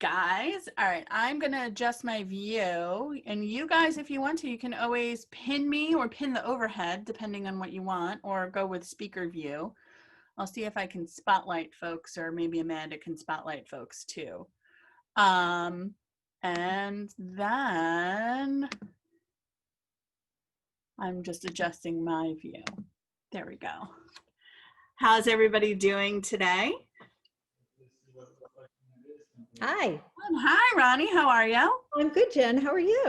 guys. All right, I'm gonna adjust my view, and you guys, if you want to, you can always pin me or pin the overhead depending on what you want, or go with speaker view. I'll see if I can spotlight folks, or maybe Amanda can spotlight folks too. And then I'm just adjusting my view. There we go. How's everybody doing today? Hi. Hi, Ronnie. How are you? I'm good, Jen. How are you?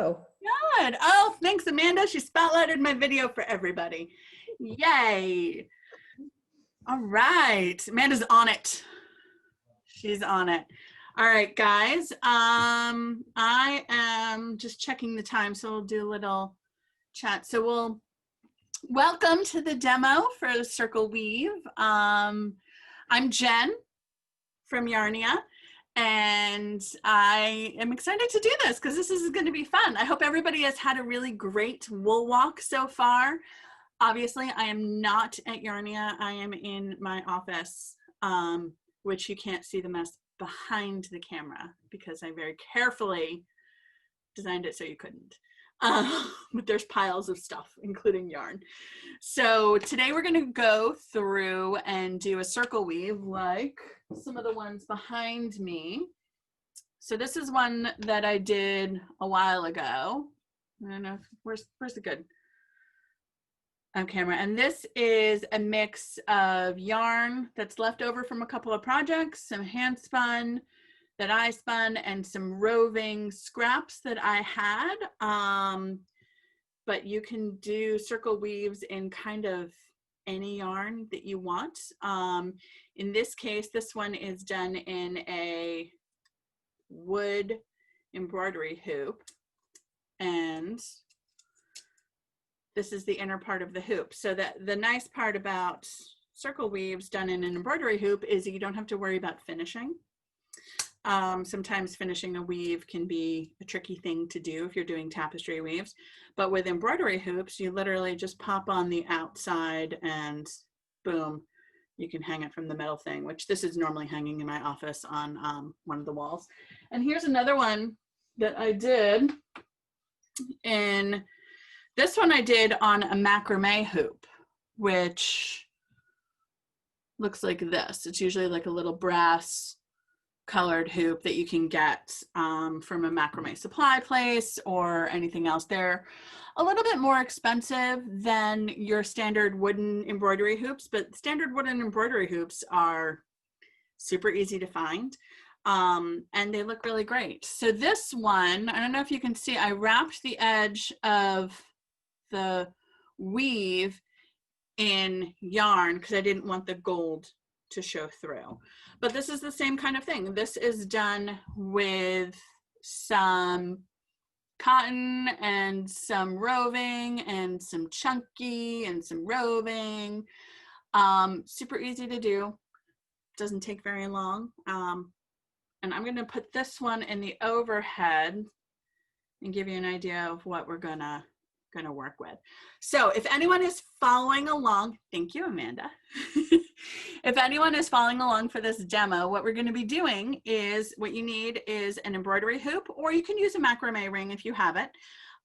Good. Oh, thanks, Amanda. She spotlighted my video for everybody. Yay. All right. Amanda's on it. She's on it. All right, guys. I am just checking the time, so we'll do a little chat. So we'll welcome to the demo for the Circle Weave. I'm Jen from Yarnia, and I am excited to do this because this is going to be fun. I hope everybody has had a really great wool walk so far. Obviously, I am not at Yarnia. I am in my office, which you can't see the mess behind the camera because I very carefully designed it so you couldn't. But there's piles of stuff, including yarn. So today we're going to go through and do a circle weave like some of the ones behind me. So this is one that I did a while ago. I don't know, where's the good on camera? And this is a mix of yarn that's left over from a couple of projects, some hand spun that I spun, and some roving scraps that I had. But you can do circle weaves in kind of any yarn that you want. In this case, this one is done in a wood embroidery hoop. And this is the inner part of the hoop. So that the nice part about circle weaves done in an embroidery hoop is you don't have to worry about finishing. Sometimes finishing a weave can be a tricky thing to do if you're doing tapestry weaves, but with embroidery hoops, you literally just pop on the outside and boom, you can hang it from the metal thing, which this is normally hanging in my office on one of the walls. And here's another one that I did in, this one I did on a macrame hoop, which looks like this. It's usually like a little brass colored hoop that you can get from a macrame supply place or anything else. They're a little bit more expensive than your standard wooden embroidery hoops, but standard wooden embroidery hoops are super easy to find, and they look really great. So this one, I don't know if you can see, I wrapped the edge of the weave in yarn because I didn't want the gold to show through. But this is the same kind of thing. This is done with some cotton and some roving and some chunky and some roving. Super easy to do. Doesn't take very long. And I'm going to put this one in the overhead and give you an idea of what we're gonna work with. So if anyone is following along, thank you, Amanda. If anyone is following along for this demo, what we're going to be doing is, what you need is an embroidery hoop, or you can use a macrame ring if you have it.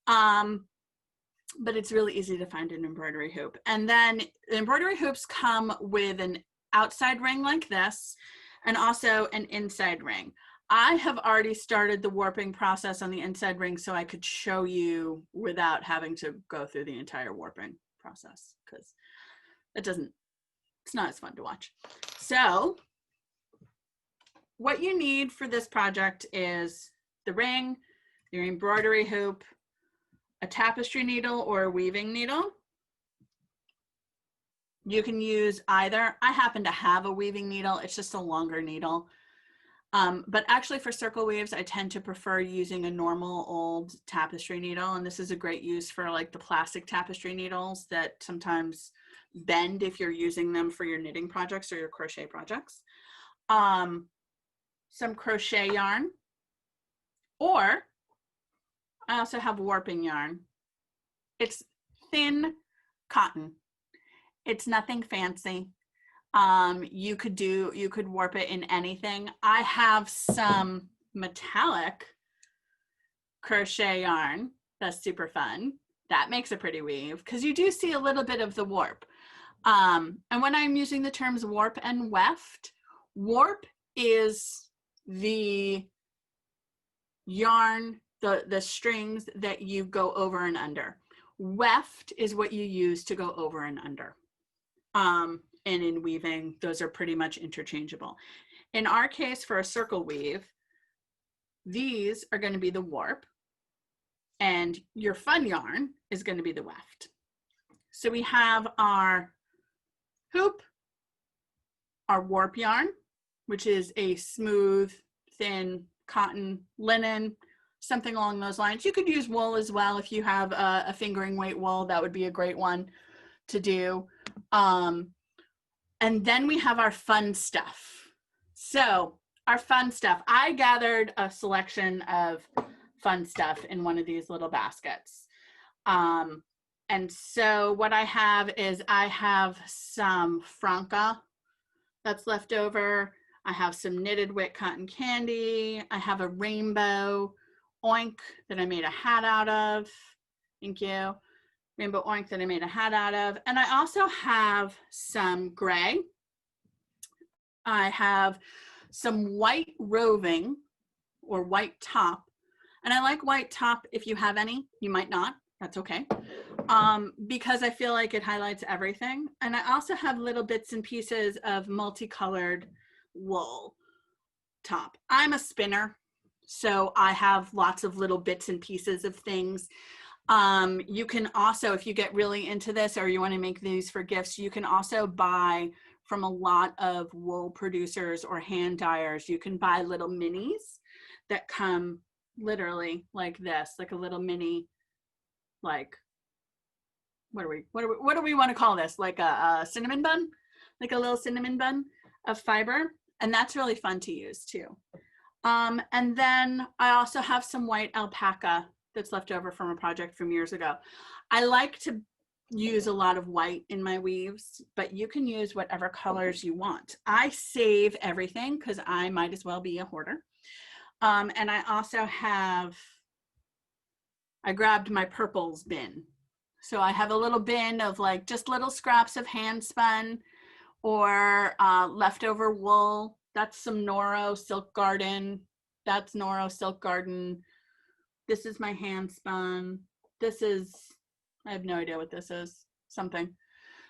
But it's really easy to find an embroidery hoop. And then the embroidery hoops come with an outside ring like this, and also an inside ring. I have already started the warping process on the inside ring so I could show you without having to go through the entire warping process, because it's not as fun to watch. So what you need for this project is the ring, your embroidery hoop, a tapestry needle or a weaving needle. You can use either. I happen to have a weaving needle. It's just a longer needle. But actually for circle weaves, I tend to prefer using a normal old tapestry needle. And this is a great use for like the plastic tapestry needles that sometimes bend if you're using them for your knitting projects or your crochet projects. Some crochet yarn, or I also have warping yarn. It's thin cotton. It's nothing fancy. You could warp it in anything. I have some metallic crochet yarn. That's super fun. That makes a pretty weave because you do see a little bit of the warp. And when I'm using the terms warp and weft, warp is the yarn, the strings that you go over and under. Weft is what you use to go over and under. And in weaving, those are pretty much interchangeable. In our case, for a circle weave, these are going to be the warp, and your fun yarn is going to be the weft. So we have our hoop, our warp yarn, which is a smooth, thin cotton, linen, something along those lines. You could use wool as well. If you have a fingering weight wool, that would be a great one to do. And then we have our fun stuff. So our fun stuff, I gathered a selection of fun stuff in one of these little baskets. And so what I have is I have some franca that's left over. I have some knitted wick cotton candy. I have a rainbow oink that I made a hat out of. Thank you. Rainbow oink that I made a hat out of. And I also have some gray. I have some white roving or white top. And I like white top if you have any. You might not. That's okay. Because I feel like it highlights everything. And I also have little bits and pieces of multicolored wool top. I'm a spinner, so I have lots of little bits and pieces of things. You can also, if you get really into this or you want to make these for gifts, you can also buy from a lot of wool producers or hand dyers. You can buy little minis that come literally like this, like a little mini, like, what do we want to call this? Like a cinnamon bun, like a little cinnamon bun of fiber. And that's really fun to use too. And then I also have some white alpaca that's left over from a project from years ago. I like to use a lot of white in my weaves, but you can use whatever colors you want. I save everything because I might as well be a hoarder. And I also have, I grabbed my purples bin. So I have a little bin of like just little scraps of hand spun or leftover wool. That's some Noro Silk Garden. That's Noro Silk Garden. This is my hand spun. This is, I have no idea what this is, something.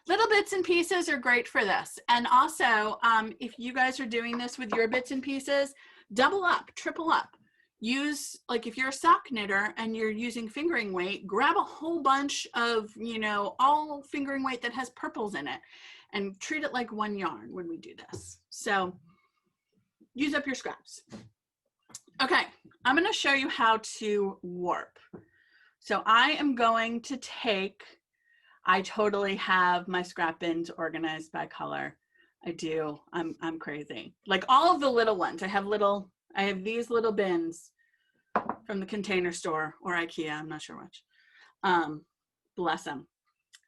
Little bits and pieces are great for this. And also, if you guys are doing this with your bits and pieces, double up, triple up. Use, like if you're a sock knitter and you're using fingering weight, grab a whole bunch of, you know, all fingering weight that has purples in it and treat it like one yarn when we do this. So use up your scraps. Okay, I'm going to show you how to warp. So I am going to take, I totally have my scrap bins organized by color. I do. I'm crazy. Like all of the little ones. I have these little bins from the Container Store or IKEA. I'm not sure which. Bless them.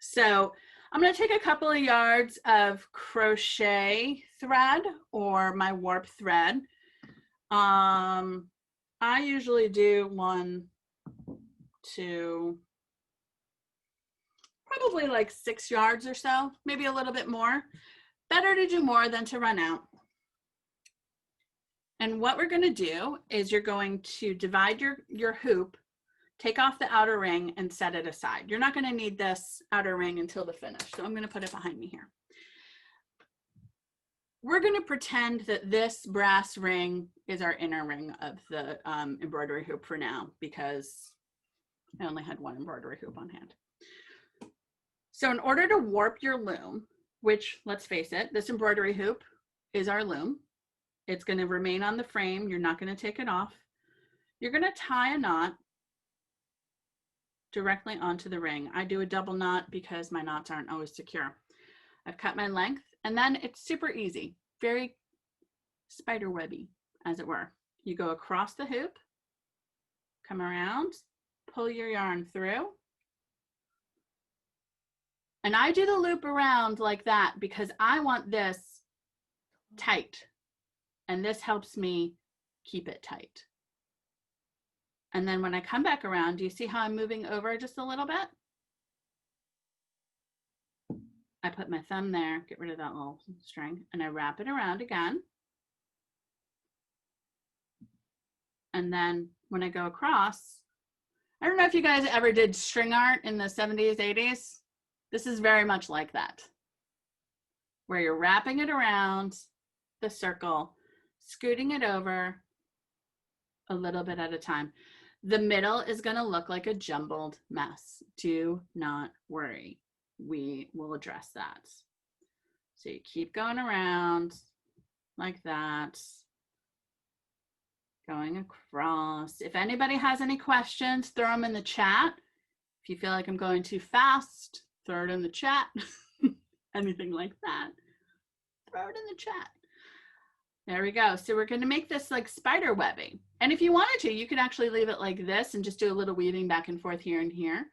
So I'm going to take a couple of yards of crochet thread or my warp thread. I usually do 1, 2, probably like 6 yards or so, maybe a little bit more. Better to do more than to run out. And what we're going to do is you're going to divide your hoop, take off the outer ring and set it aside. You're not going to need this outer ring until the finish. So I'm going to put it behind me here. We're going to pretend that this brass ring is our inner ring of the embroidery hoop for now, because I only had one embroidery hoop on hand. So in order to warp your loom, which let's face it, this embroidery hoop is our loom. It's going to remain on the frame. You're not going to take it off. You're going to tie a knot directly onto the ring. I do a double knot because my knots aren't always secure. I've cut my length, and then it's super easy, very spider webby, as it were. You go across the hoop, come around, pull your yarn through. And I do the loop around like that because I want this tight. And this helps me keep it tight. And then when I come back around, do you see how I'm moving over just a little bit? I put my thumb there, get rid of that little string, and I wrap it around again. And then when I go across, I don't know if you guys ever did string art in the 70s, 80s. This is very much like that, where you're wrapping it around the circle, scooting it over a little bit at a time. The middle is going to look like a jumbled mess. Do not worry. We will address that. So you keep going around like that, going across. If anybody has any questions, throw them in the chat. If you feel like I'm going too fast, throw it in the chat. Anything like that, throw it in the chat. There we go. So we're going to make this like spider webbing. And if you wanted to, you could actually leave it like this and just do a little weaving back and forth here and here.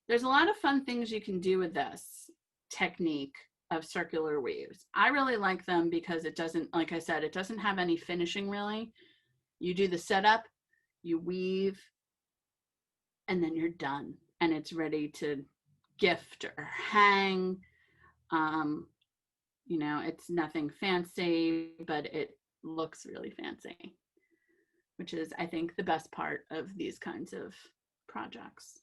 There's a lot of fun things you can do with this technique of circular weaves. I really like them because it doesn't, like I said, it doesn't have any finishing really. You do the setup, you weave, and then you're done. And it's ready to gift or hang. You know, it's nothing fancy, but it looks really fancy, which is, I think, the best part of these kinds of projects.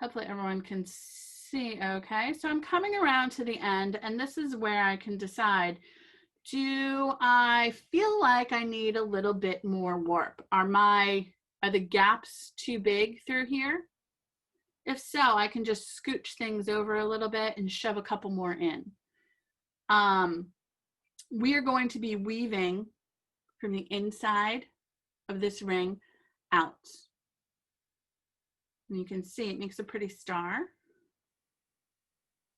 Hopefully everyone can see okay. So I'm coming around to the end, and this is where I can decide, do I feel like I need a little bit more warp? Are the gaps too big through here? If so, I can just scooch things over a little bit and shove a couple more in. We are going to be weaving from the inside of this ring out. And you can see it makes a pretty star.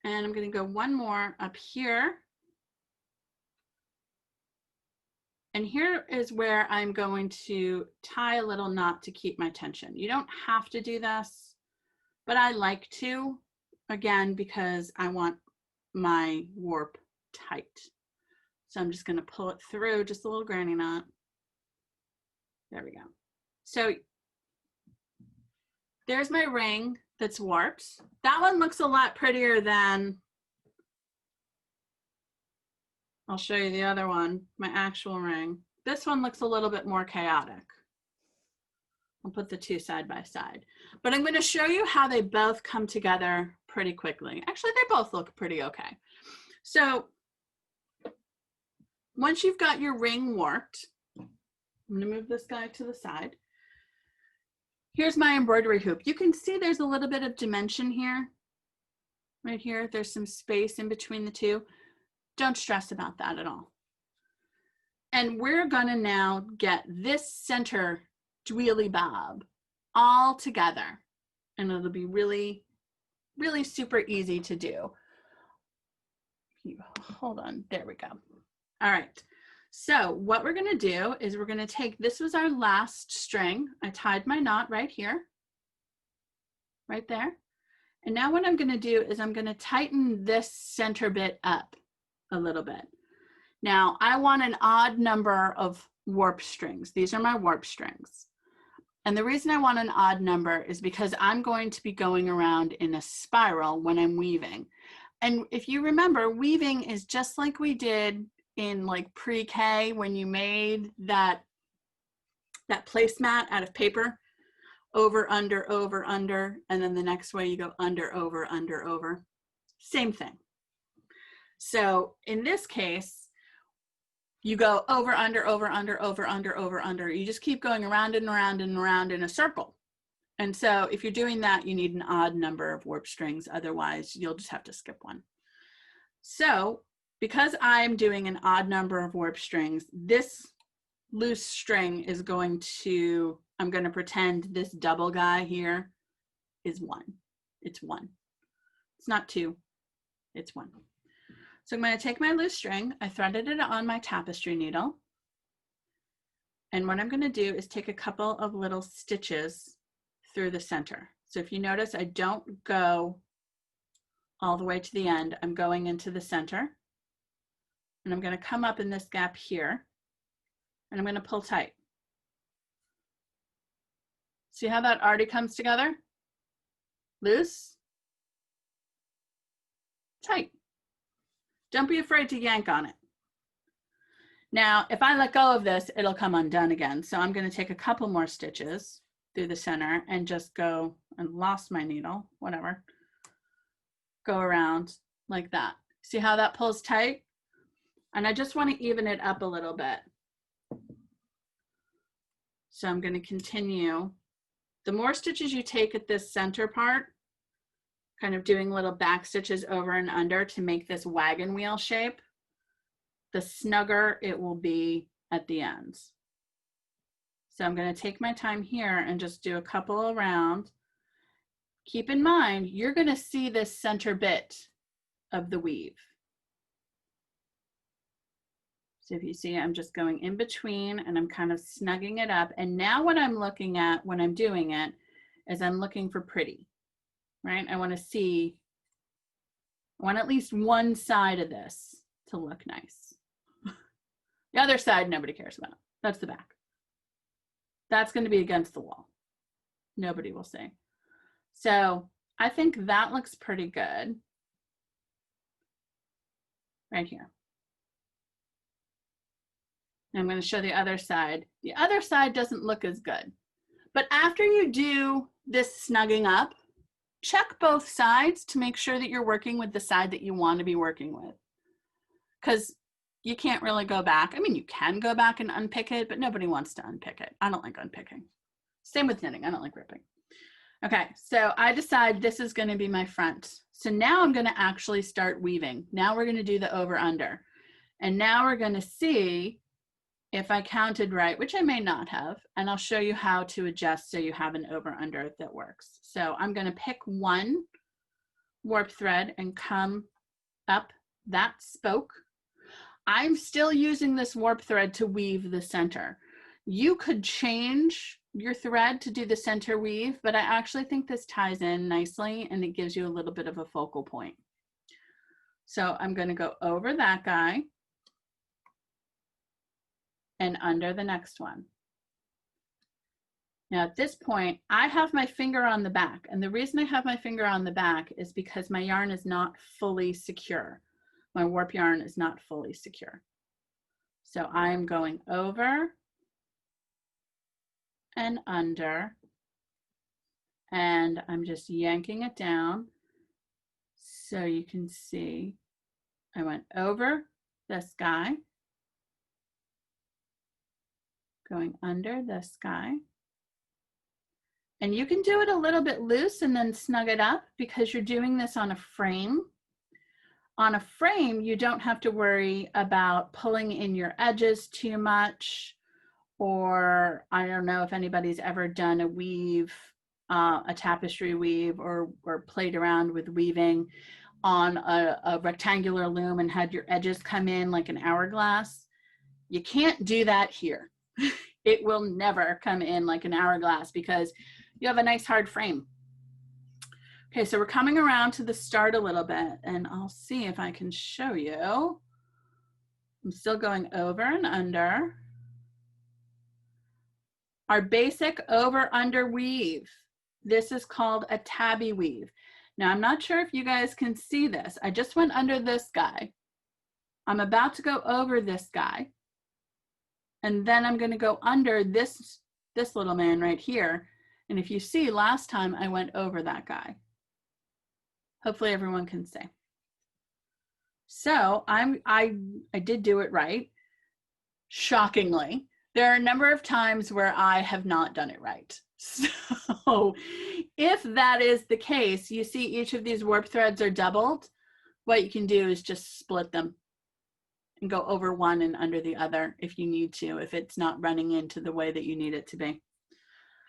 And I'm going to go one more up here. And here is where I'm going to tie a little knot to keep my tension. You don't have to do this, but I like to, again, because I want my warp tight. So I'm just going to pull it through, just a little granny knot. There we go. So there's my ring that's warped. That one looks a lot prettier than, I'll show you the other one, my actual ring. This one looks a little bit more chaotic. I'll put the two side by side. But I'm going to show you how they both come together pretty quickly. Actually, they both look pretty okay. So once you've got your ring warped, I'm going to move this guy to the side. Here's my embroidery hoop. You can see there's a little bit of dimension here. Right here, there's some space in between the two. Don't stress about that at all. And we're gonna now get this center twilly bob all together. And it'll be really, really super easy to do. Hold on, there we go. All right, so what we're gonna do is we're gonna take, this was our last string. I tied my knot right here, right there. And now what I'm gonna do is I'm gonna tighten this center bit up a little bit. Now I want an odd number of warp strings. These are my warp strings. And the reason I want an odd number is because I'm going to be going around in a spiral when I'm weaving. And if you remember, weaving is just like we did in like pre-K when you made that placemat out of paper, over, under, over, under, and then the next way you go under, over, under, over. Same thing. So in this case, you go over, under, over, under, over, under, over, under. You just keep going around and around and around in a circle. And so if you're doing that, you need an odd number of warp strings. Otherwise, you'll just have to skip one. So because I'm doing an odd number of warp strings, this loose string is going to, I'm going to pretend this double guy here is 1. It's 1. It's not 2. It's 1. So I'm going to take my loose string, I threaded it on my tapestry needle. And what I'm going to do is take a couple of little stitches through the center. So if you notice, I don't go all the way to the end. I'm going into the center. And I'm going to come up in this gap here. and I'm going to pull tight. See how that already comes together? Loose, tight. Don't be afraid to yank on it. Now, if I let go of this, it'll come undone again. So I'm going to take a couple more stitches through the center and just go, and lost my needle, whatever. Go around like that. See how that pulls tight? And I just want to even it up a little bit. So I'm going to continue. The more stitches you take at this center part, kind of doing little back stitches over and under to make this wagon wheel shape, the snugger it will be at the ends. So I'm going to take my time here and just do a couple around. Keep in mind, you're going to see this center bit of the weave. So if you see, I'm just going in between and I'm kind of snugging it up. And now what I'm looking at when I'm doing it is I'm looking for pretty, right? I want to see, I want at least one side of this to look nice. The other side, nobody cares about. That's the back. That's going to be against the wall. Nobody will see. So I think that looks pretty good right here. And I'm going to show the other side. The other side doesn't look as good. But after you do this snugging up, check both sides to make sure that you're working with the side that you want to be working with. Because you can't really go back. I mean, you can go back and unpick it, but nobody wants to unpick it. I don't like unpicking. Same with knitting. I don't like ripping. Okay, so I decide this is going to be my front. So now I'm going to actually start weaving. Now we're going to do the over under. And now we're going to see if I counted right, which I may not have, and I'll show you how to adjust so you have an over under that works. So I'm going to pick one warp thread and come up that spoke. I'm still using this warp thread to weave the center. You could change your thread to do the center weave, but I actually think this ties in nicely and it gives you a little bit of a focal point. So I'm going to go over that guy and under the next one. Now at this point, I have my finger on the back, and the reason I have my finger on the back is because my yarn is not fully secure. My warp yarn is not fully secure. So I'm going over and under, and I'm just yanking it down so you can see I went over this guy, going under this guy. And you can do it a little bit loose and then snug it up because you're doing this on a frame. On a frame, you don't have to worry about pulling in your edges too much, or I don't know if anybody's ever done a weave, a tapestry weave, or played around with weaving on a rectangular loom and had your edges come in like an hourglass. You can't do that here. It will never come in like an hourglass because you have a nice hard frame. Okay, so we're coming around to the start a little bit, and I'll see if I can show you. I'm still going over and under. Our basic over-under weave. This is called a tabby weave. Now, I'm not sure if you guys can see this. I just went under this guy. I'm about to go over this guy. And then I'm going to go under this little man right here. And if you see, last time I went over that guy. Hopefully everyone can see. So I did do it right. Shockingly, there are a number of times where I have not done it right. So if that is the case, you see each of these warp threads are doubled. What you can do is just split them and go over one and under the other if you need to, if it's not running into the way that you need it to be.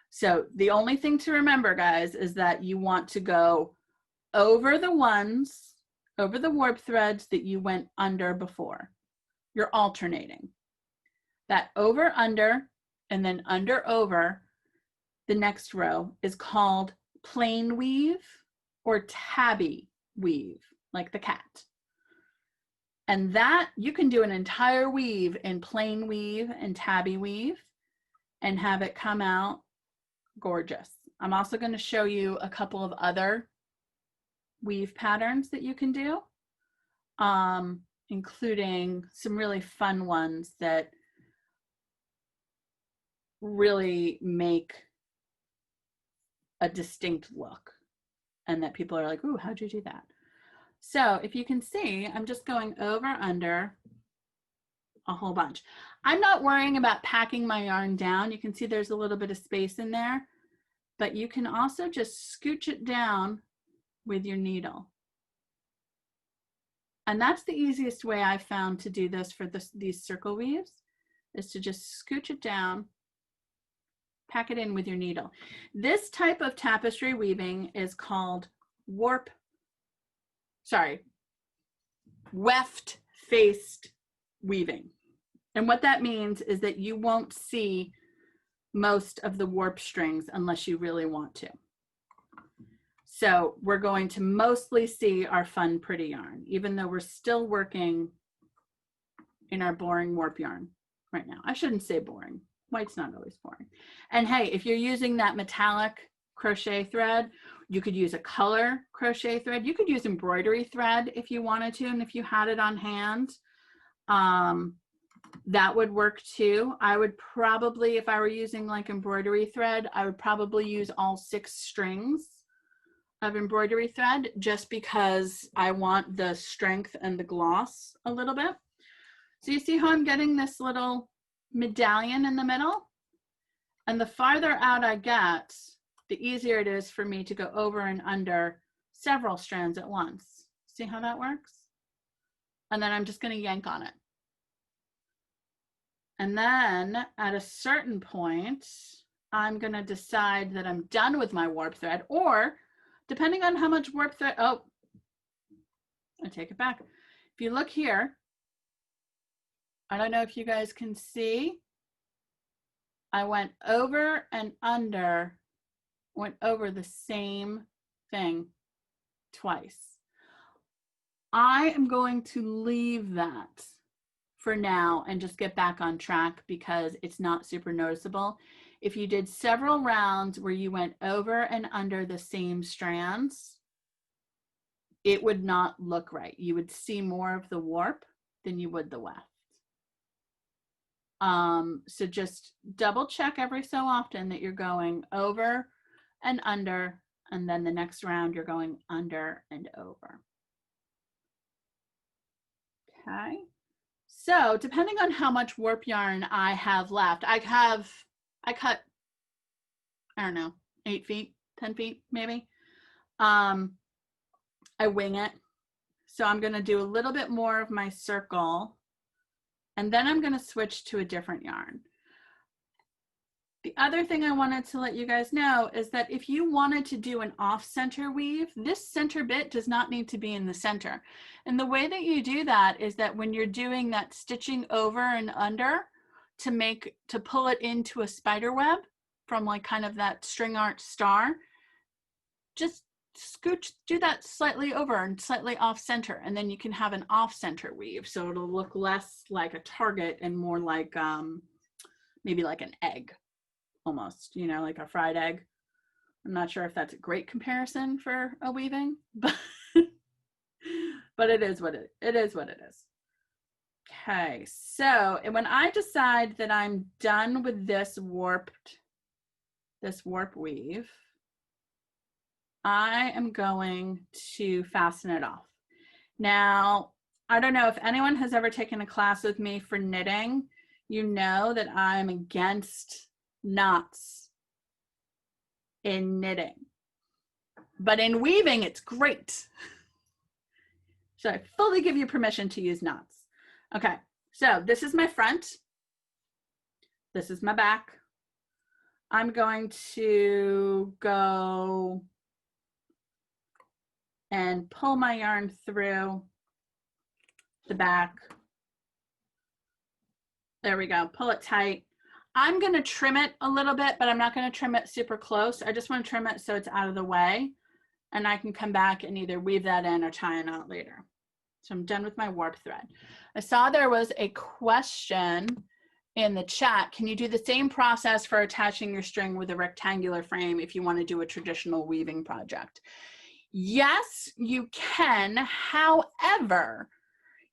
So the only thing to remember, guys, is that you want to go over the ones, over the warp threads that you went under before. You're alternating. That over, under, and then under, over, the next row is called plain weave or tabby weave, like the cat. And that you can do an entire weave in plain weave and tabby weave and have it come out gorgeous. I'm also going to show you a couple of other weave patterns that you can do, including some really fun ones that really make a distinct look and that people are like, ooh, how'd you do that? So if you can see, I'm just going over under a whole bunch. I'm not worrying about packing my yarn down. You can see there's a little bit of space in there, but you can also just scooch it down with your needle. And that's the easiest way I found to do this for these circle weaves, is to just scooch it down, pack it in with your needle. This type of tapestry weaving is called weft-faced weaving. And what that means is that you won't see most of the warp strings unless you really want to. So we're going to mostly see our fun, pretty yarn, even though we're still working in our boring warp yarn right now. I shouldn't say boring. White's not always boring. And hey, if you're using that metallic crochet thread, you could use a color crochet thread. You could use embroidery thread if you wanted to, and if you had it on hand, that would work too. I would probably, if I were using like embroidery thread, I would probably use all 6 strings of embroidery thread, just because I want the strength and the gloss a little bit. So you see how I'm getting this little medallion in the middle? And the farther out I get, the easier it is for me to go over and under several strands at once. See how that works? And then I'm just going to yank on it. And then at a certain point, I'm going to decide that I'm done with my warp thread, or depending on how much warp thread, oh, I take it back. If you look here, I don't know if you guys can see, I went over and under, went over the same thing twice. I am going to leave that for now and just get back on track because it's not super noticeable. If you did several rounds where you went over and under the same strands, it would not look right. You would see more of the warp than you would the weft. So just double check every so often that you're going over and under, and then the next round you're going under and over. Okay. So depending on how much warp yarn I have left, I cut, I don't know, 8 feet, 10 feet, maybe. I wing it. So I'm going to do a little bit more of my circle, and then I'm going to switch to a different yarn. The other thing I wanted to let you guys know is that if you wanted to do an off-center weave, this center bit does not need to be in the center. And the way that you do that is that when you're doing that stitching over and under to pull it into a spider web from like kind of that string art star, just scooch, do that slightly over and slightly off center, and then you can have an off center weave. So it'll look less like a target and more like maybe like an egg. Almost, you know, like a fried egg. I'm not sure if that's a great comparison for a weaving, but it is what it is. Okay, so when I decide that I'm done with this warp weave, I am going to fasten it off. Now, I don't know if anyone has ever taken a class with me for knitting. You know that I'm against knots in knitting, but in weaving it's great. So I fully give you permission to use knots. Okay, so this is my front, this is my back. I'm going to go and pull my yarn through the back. There we go, pull it tight. I'm going to trim it a little bit, but I'm not going to trim it super close. I just want to trim it so it's out of the way, and I can come back and either weave that in or tie a knot later. So I'm done with my warp thread. I saw there was a question in the chat. Can you do the same process for attaching your string with a rectangular frame if you want to do a traditional weaving project? Yes, you can. However,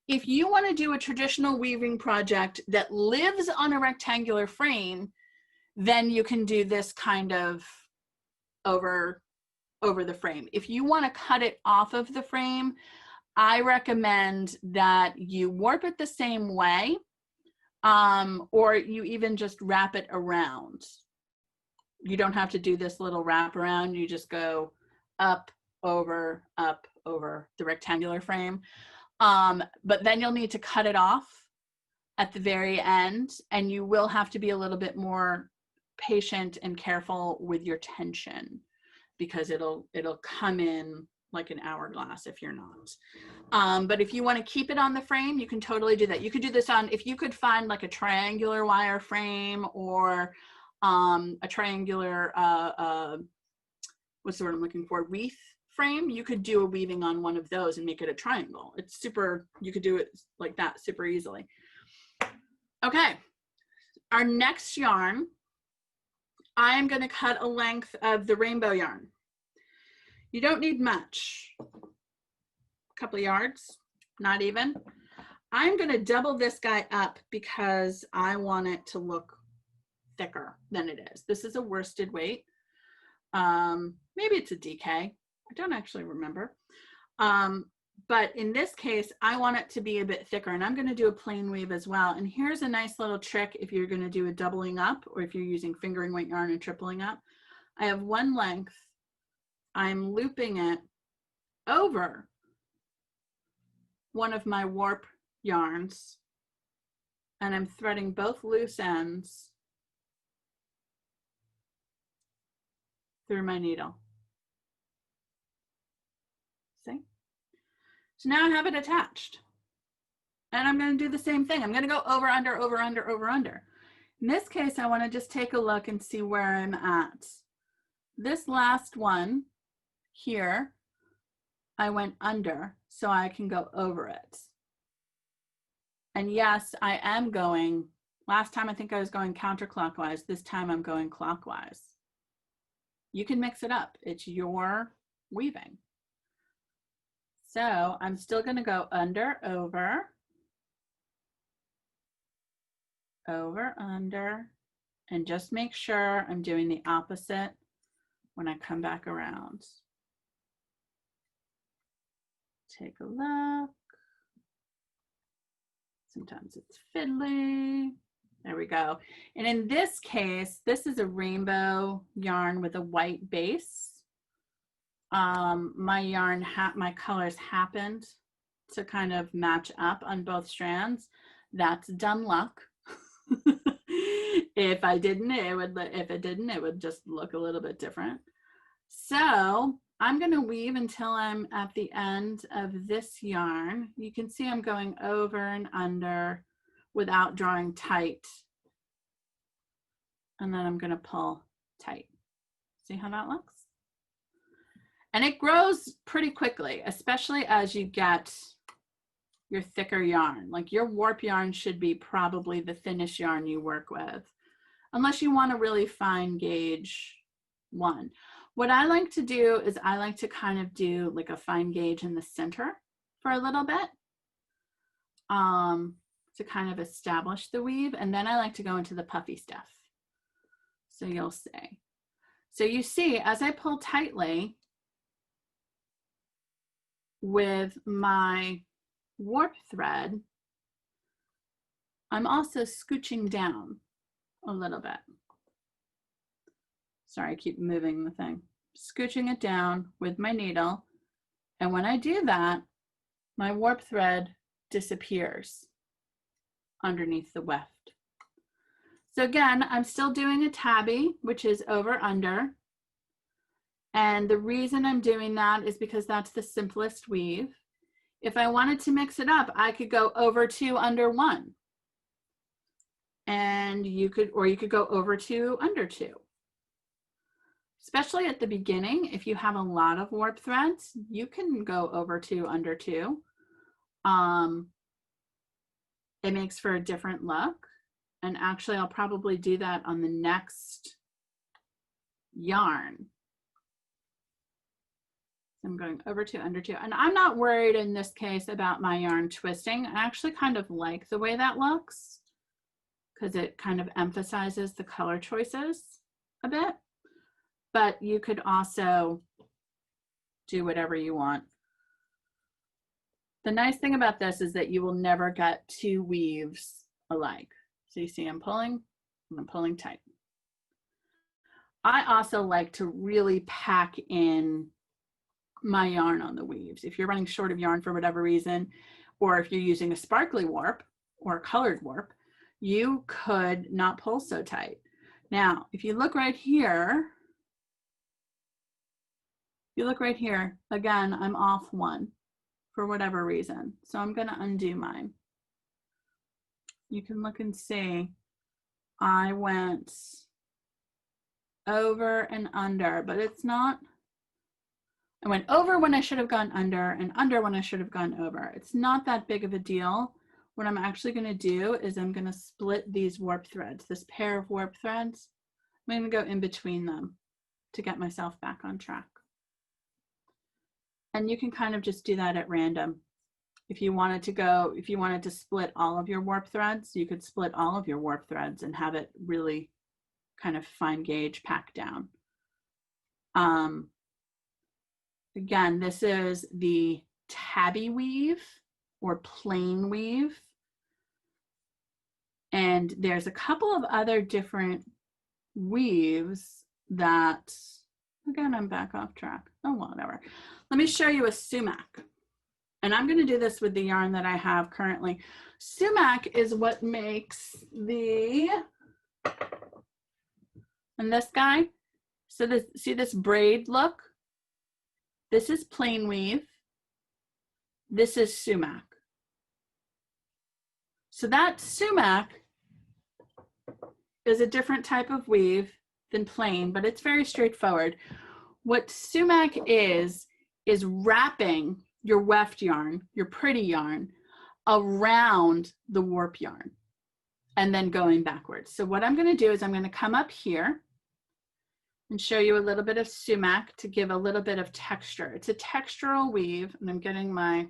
if you want to do a traditional weaving project that lives on a rectangular frame, then you can do this kind of over the frame. If you want to cut it off of the frame, I recommend that you warp it the same way, or you even just wrap it around. You don't have to do this little wrap around. You just go up over the rectangular frame. But then you'll need to cut it off at the very end, and you will have to be a little bit more patient and careful with your tension, because it'll come in like an hourglass if you're not. But if you want to keep it on the frame, you can totally do that. You could do this on, if you could find like a triangular wire frame, or a triangular, what's the word I'm looking for, wreath frame, you could do a weaving on one of those and make it a triangle. It's super, you could do it like that super easily. Okay, our next yarn, I am going to cut a length of the rainbow yarn. You don't need much, a couple of yards, not even. I'm going to double this guy up because I want it to look thicker than it is. This is a worsted weight. Maybe it's a DK. I don't actually remember. But in this case, I want it to be a bit thicker, and I'm going to do a plain weave as well. And here's a nice little trick if you're going to do a doubling up, or if you're using fingering weight yarn and tripling up. I have one length. I'm looping it over one of my warp yarns, and I'm threading both loose ends through my needle. See? So now I have it attached, and I'm going to do the same thing. I'm going to go over, under, over, under, over, under. In this case, I want to just take a look and see where I'm at. This last one here, I went under so I can go over it. And yes, I am going, last time I think I was going counterclockwise. This time I'm going clockwise. You can mix it up. It's your weaving. So I'm still going to go under, over, under, and just make sure I'm doing the opposite when I come back around. Take a look. Sometimes it's fiddly. There we go. And in this case, this is a rainbow yarn with a white base. My colors happened to kind of match up on both strands. That's dumb luck. If it didn't, it would just look a little bit different. So I'm going to weave until I'm at the end of this yarn. You can see I'm going over and under without drawing tight. And then I'm going to pull tight. See how that looks? And it grows pretty quickly, especially as you get your thicker yarn. Like your warp yarn should be probably the thinnest yarn you work with, unless you want a really fine gauge one. What I like to do is I like to kind of do like a fine gauge in the center for a little bit to kind of establish the weave. And then I like to go into the puffy stuff. So you'll see. So you see, as I pull tightly with my warp thread, I'm also scooching down a little bit. Sorry, I keep moving the thing. Scooching it down with my needle. And when I do that, my warp thread disappears underneath the weft. So again, I'm still doing a tabby, which is over under. And the reason I'm doing that is because that's the simplest weave. If I wanted to mix it up, I could go over 2, under 1. And you could go over 2, under 2. Especially at the beginning, if you have a lot of warp threads, you can go over 2, under 2. it makes for a different look. And actually, I'll probably do that on the next yarn. So I'm going over 2, under 2. And I'm not worried in this case about my yarn twisting. I actually kind of like the way that looks because it kind of emphasizes the color choices a bit. But you could also do whatever you want. The nice thing about this is that you will never get 2 weaves alike. So you see I'm pulling and I'm pulling tight. I also like to really pack in my yarn on the weaves. If you're running short of yarn for whatever reason, or if you're using a sparkly warp or a colored warp, you could not pull so tight. Now, if you look right here, again, I'm off 1 for whatever reason. So I'm going to undo mine. You can look and see I went over and under, but it's not. I went over when I should have gone under and under when I should have gone over. It's not that big of a deal. What I'm actually going to do is I'm going to split these warp threads, this pair of warp threads. I'm going to go in between them to get myself back on track. And you can kind of just do that at random. If you wanted to split all of your warp threads, you could split all of your warp threads and have it really kind of fine gauge pack down. Again, this is the Tabby Weave or plain weave. And there's a couple of other different weaves that, again, I'm back off track. Oh, whatever. Let me show you a sumac. And I'm going to do this with the yarn that I have currently. Sumac is what makes the, and this guy, so this, see this braid look? This is plain weave. This is sumac. So that sumac is a different type of weave than plain, but it's very straightforward. What sumac is wrapping your weft yarn, your pretty yarn, around the warp yarn and then going backwards. So what I'm going to do is I'm going to come up here and show you a little bit of sumac to give a little bit of texture. It's a textural weave, and I'm getting my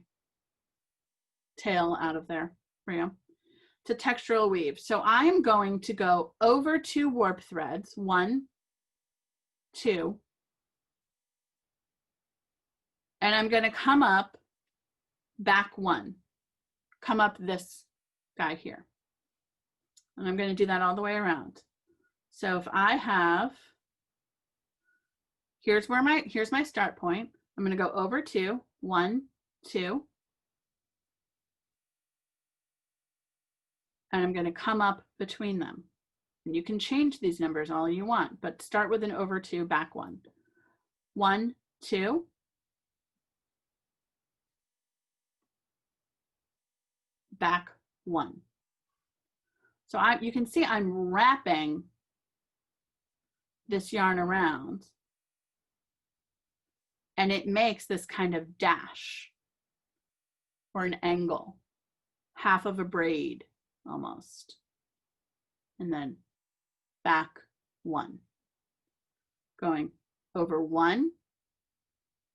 tail out of there for you. It's a textural weave. So I am going to go over 2 warp threads, 1, 2, and I'm going to come up back 1, come up this guy here. And I'm going to do that all the way around. So if I have, here's my start point. I'm going to go over 2, 1, 2. And I'm going to come up between them. And you can change these numbers all you want, but start with an over 2, back 1. 1, 2. Back 1. So you can see I'm wrapping this yarn around, and it makes this kind of dash or an angle, half of a braid almost, and then back 1, going over 1,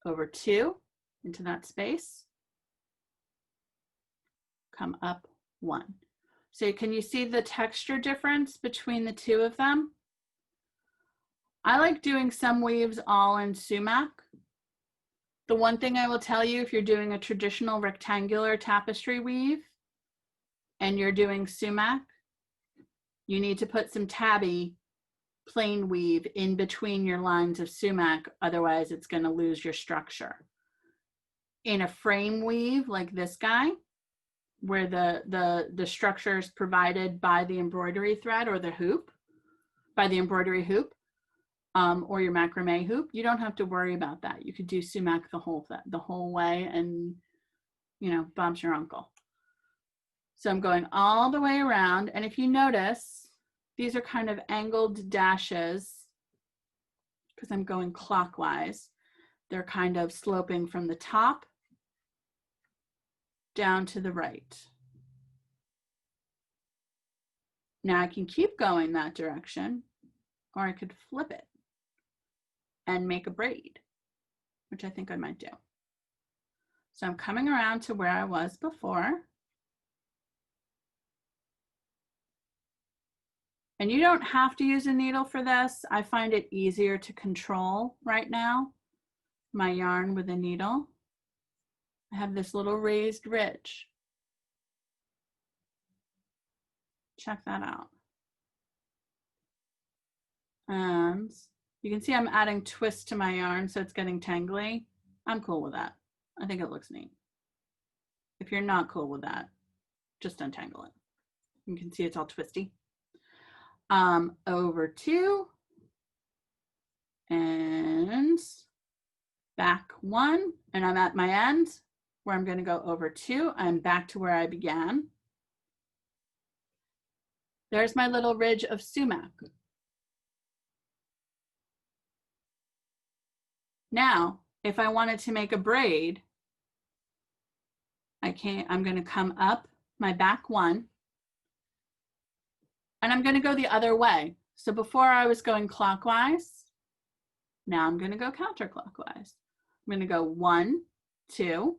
over 2 into that space, come up 1. So can you see the texture difference between the 2 of them? I like doing some weaves all in sumac. The one thing I will tell you, if you're doing a traditional rectangular tapestry weave and you're doing sumac, you need to put some tabby plain weave in between your lines of sumac, otherwise it's going to lose your structure. In a frame weave like this guy, where the structure is provided by the embroidery thread or the hoop, by the embroidery hoop, or your macrame hoop, you don't have to worry about that. You could do sumac the whole way, and Bob's your uncle. So I'm going all the way around, and if you notice, these are kind of angled dashes because I'm going clockwise. They're kind of sloping from the top down to the right. Now I can keep going that direction, or I could flip it and make a braid, which I think I might do. So I'm coming around to where I was before. And you don't have to use a needle for this. I find it easier to control right now, my yarn with a needle. I have this little raised ridge. Check that out. And you can see I'm adding twist to my yarn, so it's getting tangly. I'm cool with that. I think it looks neat. If you're not cool with that, just untangle it. You can see it's all twisty. Over 2 and back 1, and I'm at my end where I'm going to go over 2. I'm back to where I began. There's my little ridge of sumac. Now, if I wanted to make a braid, I'm going to come up my back 1, and I'm going to go the other way. So before I was going clockwise, now I'm going to go counterclockwise. I'm going to go 1, 2,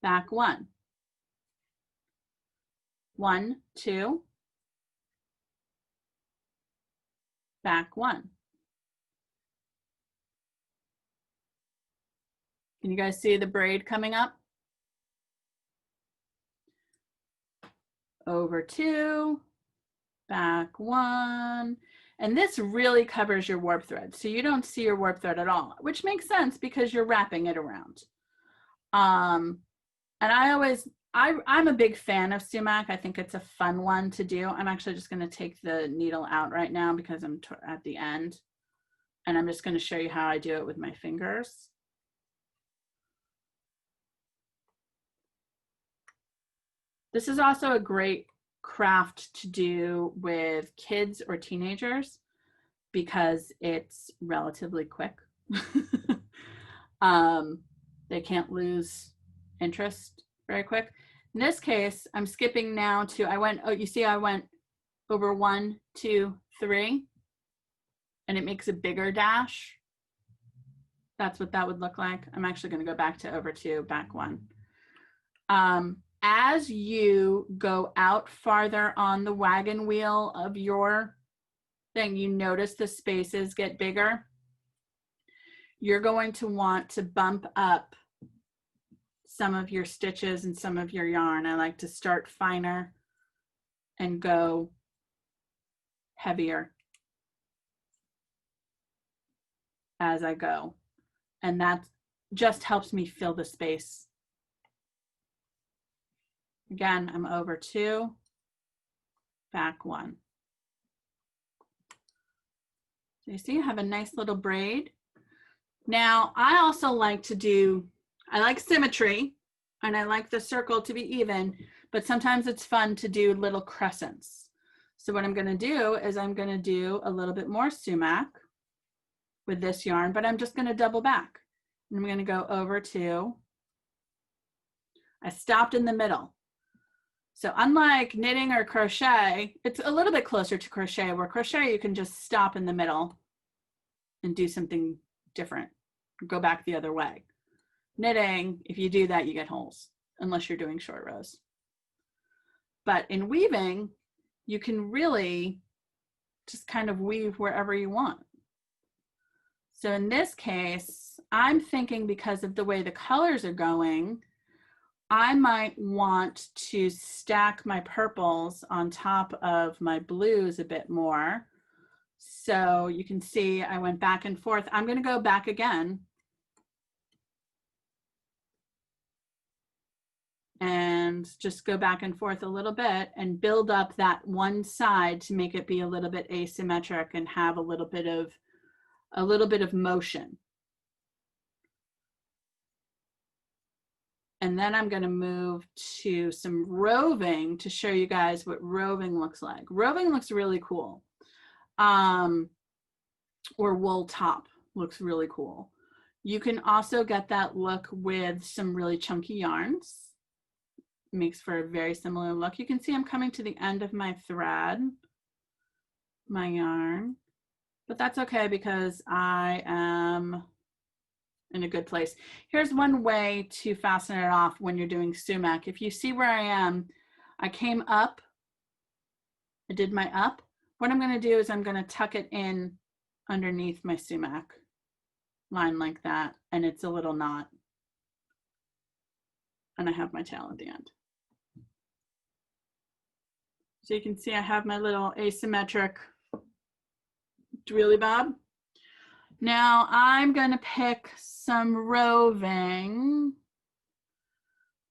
back 1, 1, 2, back 1. Can you guys see the braid coming up? Over 2, back 1. And this really covers your warp thread. So you don't see your warp thread at all, which makes sense because you're wrapping it around. And I'm a big fan of sumac. I think it's a fun one to do. I'm actually just going to take the needle out right now because I'm at the end. And I'm just going to show you how I do it with my fingers. This is also a great craft to do with kids or teenagers because it's relatively quick. They can't lose interest very quick. In this case, I'm skipping now to, I went over 1, 2, 3, and it makes a bigger dash. That's what that would look like. I'm actually going to go back to over 2, back 1. As you go out farther on the wagon wheel of your thing, you notice the spaces get bigger. You're going to want to bump up some of your stitches and some of your yarn. I like to start finer and go heavier as I go. And that just helps me fill the space. Again, I'm over 2, back 1. So you see, I have a nice little braid. Now, I also like I like symmetry, and I like the circle to be even, but sometimes it's fun to do little crescents. So what I'm going to do is I'm going to do a little bit more sumac with this yarn, but I'm just going to double back. And I'm going to go over 2. I stopped in the middle. So unlike knitting or crochet, it's a little bit closer to crochet, where crochet you can just stop in the middle and do something different, go back the other way. Knitting, if you do that, you get holes, unless you're doing short rows. But in weaving, you can really just kind of weave wherever you want. So in this case, I'm thinking because of the way the colors are going, I might want to stack my purples on top of my blues a bit more. So you can see I went back and forth. I'm going to go back again and just go back and forth a little bit and build up that one side to make it be a little bit asymmetric and have a little bit of motion. And then I'm going to move to some roving to show you guys what roving looks like. Roving looks really cool. Or wool top looks really cool. You can also get that look with some really chunky yarns. Makes for a very similar look. You can see I'm coming to the end of my thread, my yarn, but that's okay because I am in a good place. Here's one way to fasten it off when you're doing sumac. If you see where I am, I came up, I did my up. What I'm going to do is I'm going to tuck it in underneath my sumac line like that, and it's a little knot. And I have my tail at the end. So you can see I have my little asymmetric twilly bob. Now I'm going to pick some roving.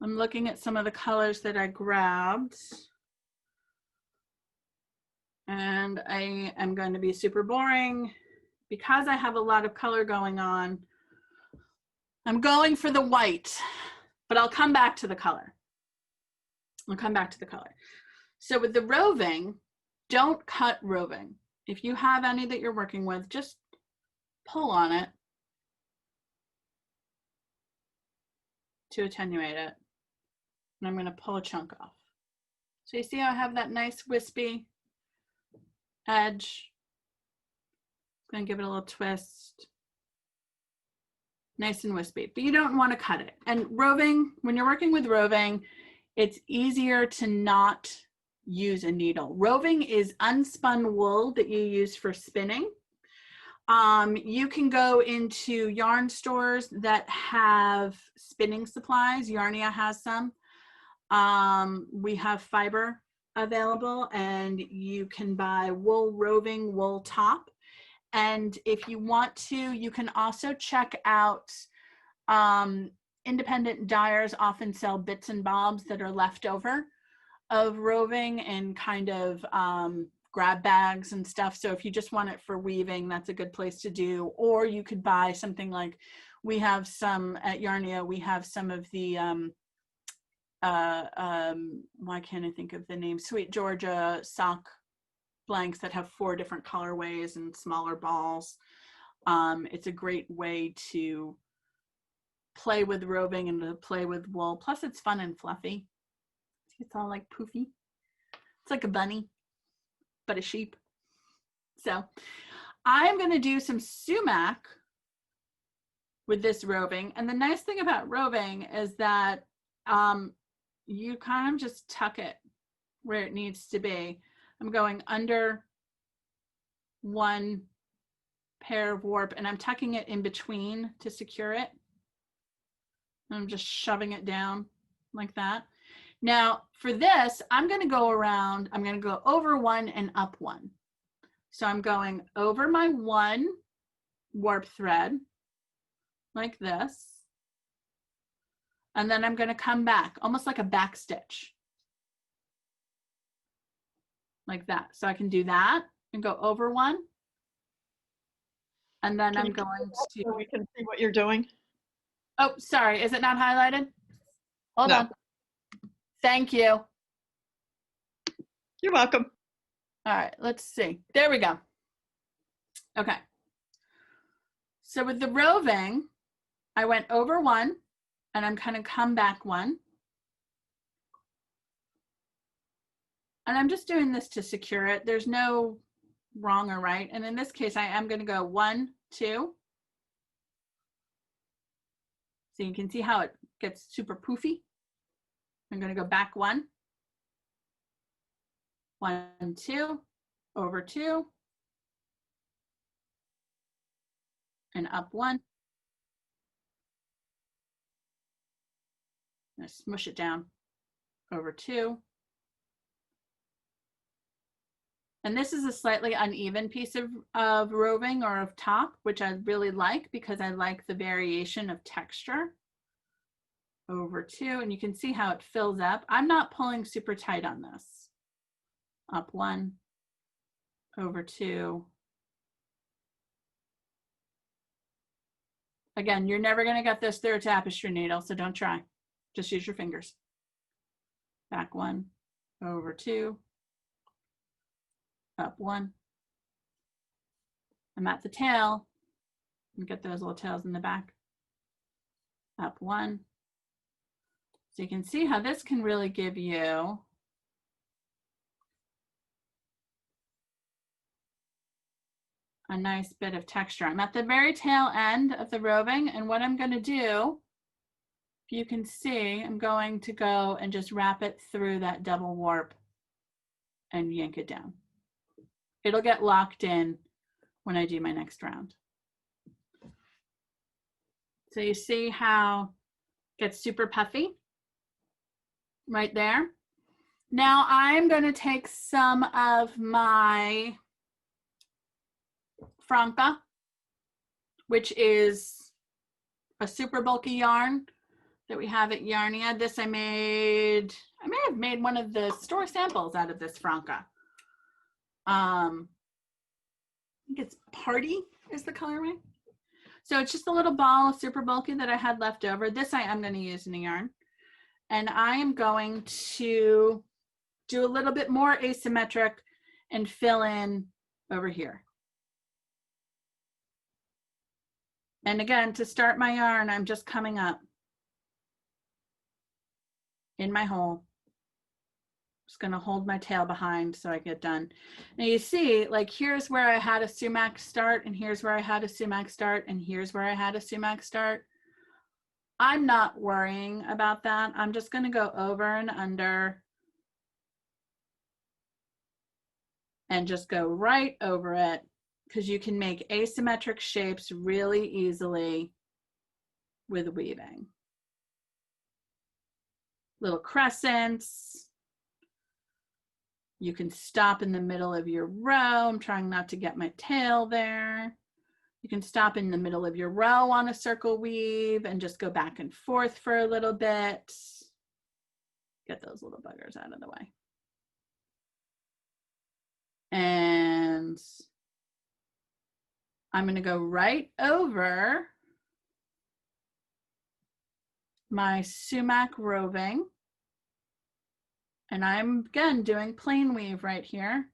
I'm looking at some of the colors that I grabbed. And I am going to be super boring because I have a lot of color going on. I'm going for the white, but I'll come back to the color. I'll come back to the color. So with the roving, don't cut roving. If you have any that you're working with, just pull on it to attenuate it. And I'm going to pull a chunk off. So you see how I have that nice wispy edge. I'm going to give it a little twist. Nice and wispy, but you don't want to cut it. And roving, when you're working with roving, it's easier to not use a needle. Roving is unspun wool that you use for spinning. You can go into yarn stores that have spinning supplies. Yarnia has some. We have fiber available, and you can buy wool roving, wool top. And if you want to, you can also check out independent dyers often sell bits and bobs that are left over of roving and kind of grab bags and stuff. So if you just want it for weaving, that's a good place to do. Or you could buy something like, we have some at Yarnia, we have some of the, why can't I think of the name? Sweet Georgia sock blanks that have 4 different colorways and smaller balls. It's a great way to play with roving and to play with wool. Plus it's fun and fluffy. It's all like poofy. It's like a bunny, but a sheep. So I'm going to do some sumac with this roving. And the nice thing about roving is that you kind of just tuck it where it needs to be. I'm going under one pair of warp and I'm tucking it in between to secure it. I'm just shoving it down like that. Now for this, I'm going to go around, I'm going to go over one and up one. So I'm going over my one warp thread like this. And then I'm going to come back almost like a back stitch. Like that. So I can do that and go over one. And then I'm going to. So we can see what you're doing. Oh, sorry. Is it not highlighted? Hold No. on. Thank you. You're welcome. All right, let's see. There we go. Okay. So with the roving, I went over one and I'm going to come back one. And I'm just doing this to secure it. There's no wrong or right. And in this case, I am going to go 1, 2. So you can see how it gets super poofy. I'm going to go back 1, 1, 2, over 2, and up 1. I'm going to smush it down, over 2. And this is a slightly uneven piece of roving or of top, which I really like because I like the variation of texture. Over 2, and you can see how it fills up. I'm not pulling super tight on this. Up 1, over 2. Again, you're never going to get this through a tapestry needle, so don't try. Just use your fingers. Back 1, over 2, up 1. I'm at the tail. And get those little tails in the back. up one. So you can see how this can really give you a nice bit of texture. I'm at the very tail end of the roving, and what I'm going to do, you can see, I'm going to go and just wrap it through that double warp and yank it down. It'll get locked in when I do my next round. So you see how it gets super puffy right there. Now I'm going to take some of my Franca, which is a super bulky yarn that we have at Yarnia. This I may have made one of the store samples out of this Franca. I think it's Party is the colorway. So it's just a little ball of super bulky that I had left over. This I am going to use in a yarn. And I am going to do a little bit more asymmetric and fill in over here. And again, to start my yarn, I'm just coming up in my hole. Just going to hold my tail behind so I get done. Now you see, like, here's where I had a sumac start, and here's where I had a sumac start, and here's where I had a sumac start. I'm not worrying about that. I'm just going to go over and under and just go right over it, because you can make asymmetric shapes really easily with weaving. Little crescents. You can stop in the middle of your row. I'm trying not to get my tail there. You can stop in the middle of your row on a circle weave and just go back and forth for a little bit. Get those little buggers out of the way. And I'm going to go right over my sumac roving. And I'm, again, doing plain weave right here.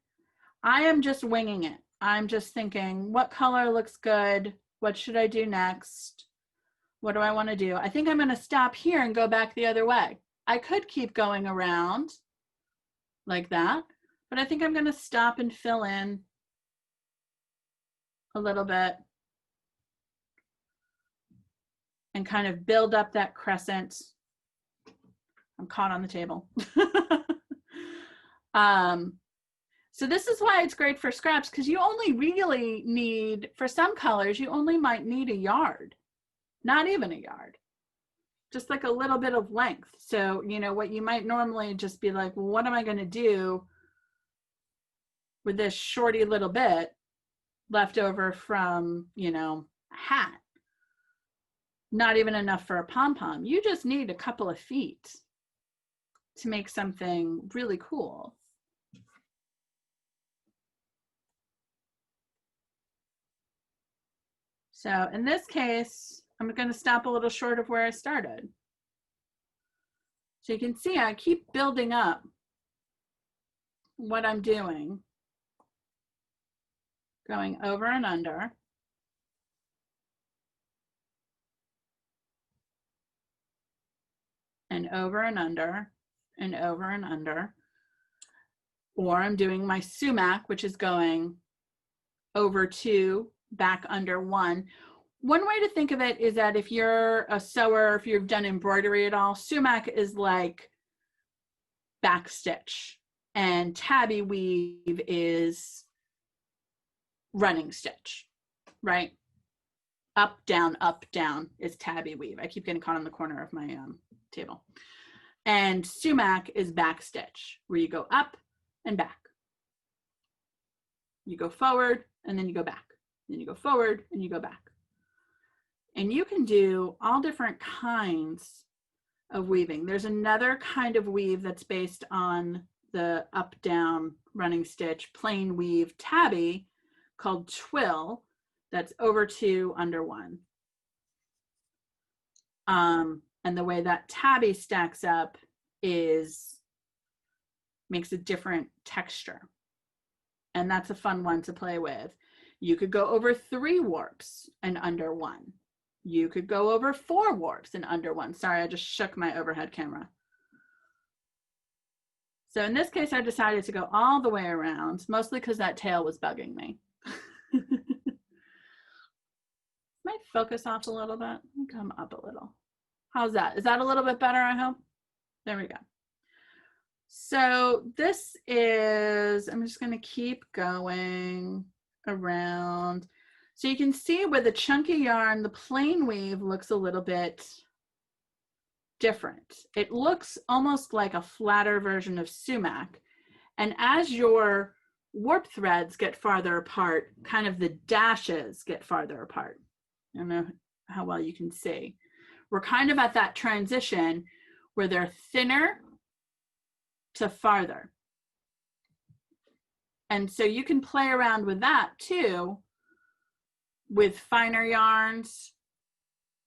I am just winging it. I'm just thinking, what color looks good? What should I do next? What do I want to do? I think I'm going to stop here and go back the other way. I could keep going around like that, but I think I'm going to stop and fill in a little bit and kind of build up that crescent. I'm caught on the table. So this is why it's great for scraps, because you only really need, for some colors, you only might need a yard, not even a yard, just like a little bit of length. So, you know, what you might normally just be like, well, what am I going to do with this shorty little bit left over from, you know, a hat? Not even enough for a pom-pom. You just need a couple of feet to make something really cool. So in this case, I'm going to stop a little short of where I started. So you can see I keep building up what I'm doing, going over and under. And over and under, and over and under. Or I'm doing my sumac, which is going over two, back under one. One way to think of it is that if you're a sewer, if you've done embroidery at all, sumac is like back stitch, and tabby weave is running stitch, right? Up, down is tabby weave. I keep getting caught on the corner of my table. And sumac is back stitch, where you go up and back. You go forward and then you go back. Then you go forward and you go back. And you can do all different kinds of weaving. There's another kind of weave that's based on the up, down, running stitch, plain weave tabby called Twill, that's over two, under one. And the way that tabby stacks up makes a different texture. And that's a fun one to play with. You could go over 3 warps and under 1. You could go over 4 warps in under 1. Sorry, I just shook my overhead camera. So in this case, I decided to go all the way around, mostly because that tail was bugging me. Might focus off a little bit. Come up a little. How's that? Is that a little bit better, I hope? There we go. So this is, I'm just going to keep going around. So you can see with the chunky yarn, the plain weave looks a little bit different. It looks almost like a flatter version of sumac. And as your warp threads get farther apart, kind of the dashes get farther apart. I don't know how well you can see. We're kind of at that transition where they're thinner to farther. And so you can play around with that too, with finer yarns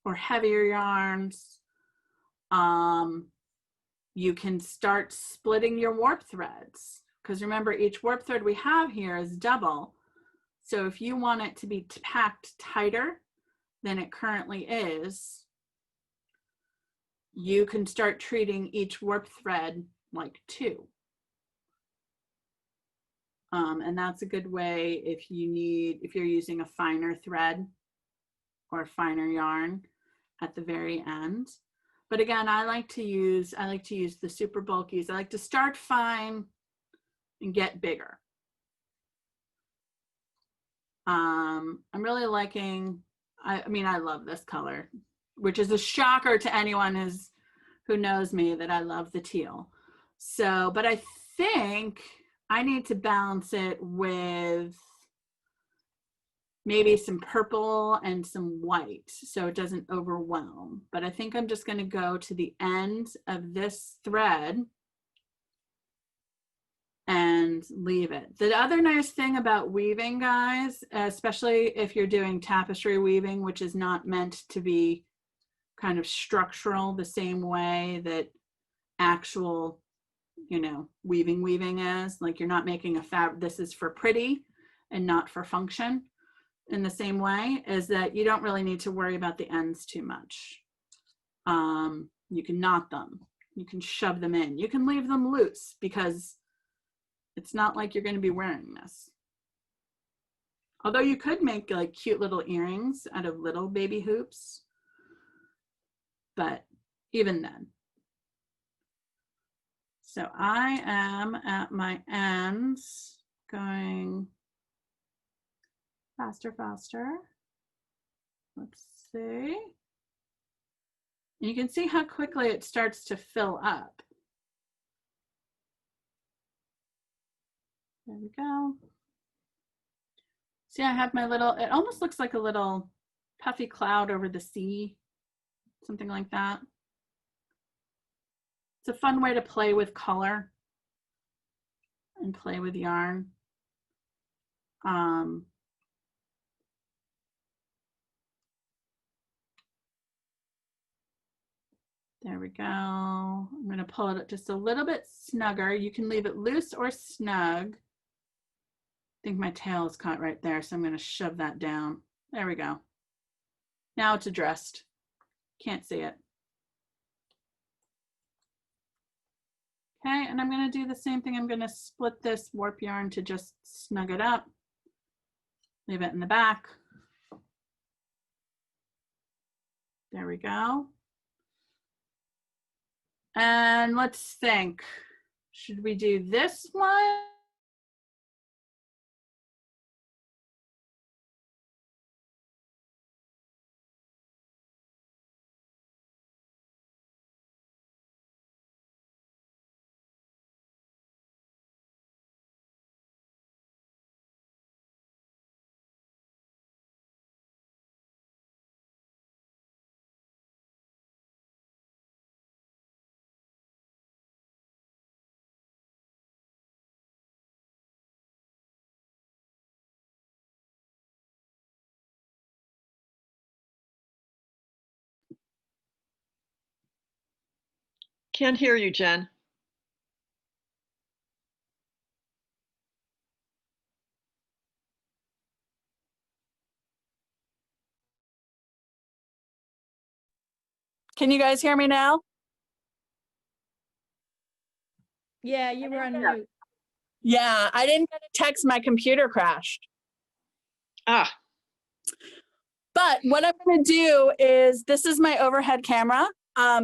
or heavier yarns. You can start splitting your warp threads, because remember, each warp thread we have here is double. So if you want it to be packed tighter than it currently is, you can start treating each warp thread like 2. And that's a good way if you're using a finer thread or finer yarn at the very end. But again, I like to use the super bulkies. I like to start fine and get bigger. I'm really liking, I mean, I love this color, which is a shocker to anyone who knows me, that I love the teal. So, but I think I need to balance it with maybe some purple and some white so it doesn't overwhelm. But I think I'm just going to go to the end of this thread and leave it. The other nice thing about weaving, guys, especially if you're doing tapestry weaving, which is not meant to be kind of structural the same way that actual, you know, weaving is, like you're not making a fabric, this is for pretty and not for function in the same way, is that you don't really need to worry about the ends too much. You can knot them, you can shove them in, you can leave them loose, because it's not like you're going to be wearing this. Although you could make like cute little earrings out of little baby hoops, but even then. So I am at my ends going faster, faster. Let's see. You can see how quickly it starts to fill up. There we go. See, I have my little, it almost looks like a little puffy cloud over the sea, something like that. It's a fun way to play with color and play with yarn. There we go. I'm going to pull it just a little bit snugger. You can leave it loose or snug. I think my tail is caught right there, so I'm going to shove that down. There we go. Now it's addressed. Can't see it. Okay, and I'm going to do the same thing. I'm going to split this warp yarn to just snug it up. Leave it in the back. There we go. And let's think, should we do this one? Can't hear you, Jen. Can you guys hear me now? Yeah, you were on mute. Yeah, I didn't get a text, my computer crashed. Ah, But what I'm going to do is, this is my overhead camera.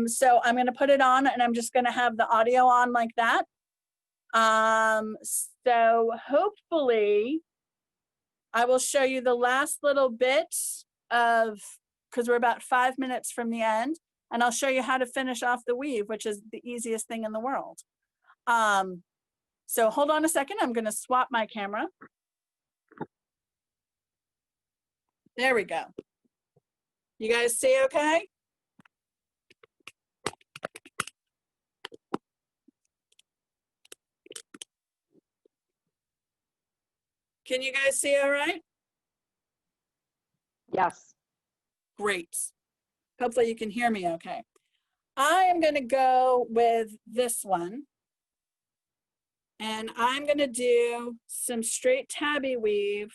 So I'm going to put it on and I'm just going to have the audio on like that. So hopefully I will show you the last little bit of, because we're about 5 minutes from the end, and I'll show you how to finish off the weave, which is the easiest thing in the world. So hold on a second. I'm going to swap my camera. There we go. You guys see okay? Can you guys see all right? yes. Great. Hopefully you can hear me okay. I am going to go with this one. And I'm going to do some straight tabby weave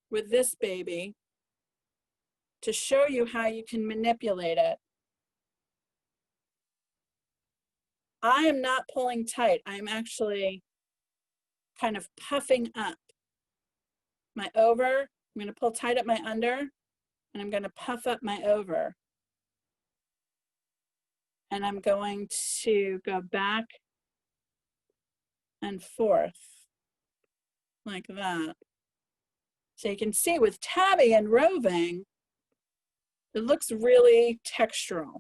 with this baby to show you how you can manipulate it. I am not pulling tight. I'm actually kind of puffing up my over. I'm going to pull tight at my under, and I'm going to puff up my over. And I'm going to go back and forth like that. So you can see with tabby and roving, it looks really textural.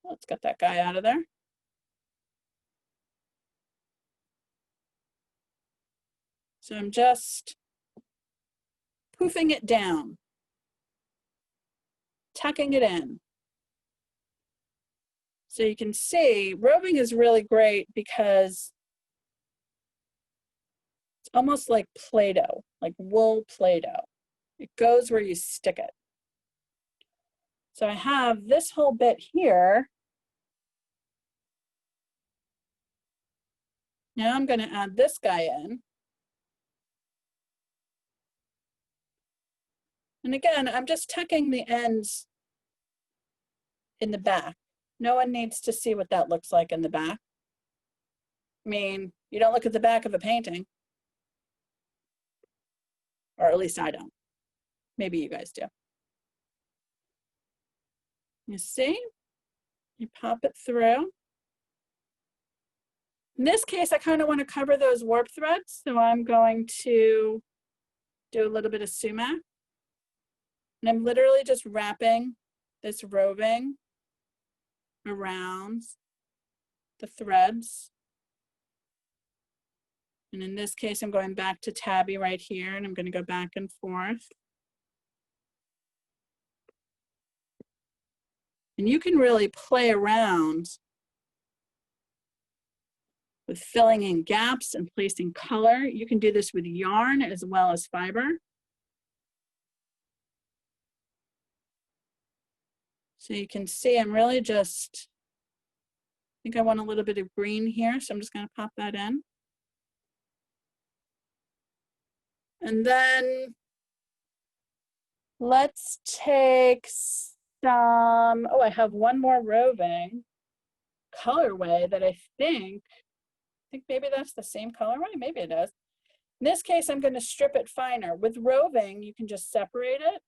Let's get that guy out of there. So I'm just poofing it down, tucking it in. So you can see roving is really great because it's almost like Play-Doh, like wool Play-Doh. It goes where you stick it. So I have this whole bit here. Now I'm going to add this guy in. And again, I'm just tucking the ends in the back. No one needs to see what that looks like in the back. I mean, you don't look at the back of a painting. Or at least I don't. Maybe you guys do. You see? You pop it through. In this case, I kind of want to cover those warp threads. So I'm going to do a little bit of sumac. And I'm literally just wrapping this roving around the threads. And in this case, I'm going back to tabby right here, and I'm going to go back and forth. And you can really play around with filling in gaps and placing color. You can do this with yarn as well as fiber. So you can see I'm really just, I think I want a little bit of green here, so I'm just going to pop that in. And then let's take some, oh, I have one more roving colorway that I think maybe that's the same colorway. Maybe it is. In this case, I'm going to strip it finer. With roving, you can just separate it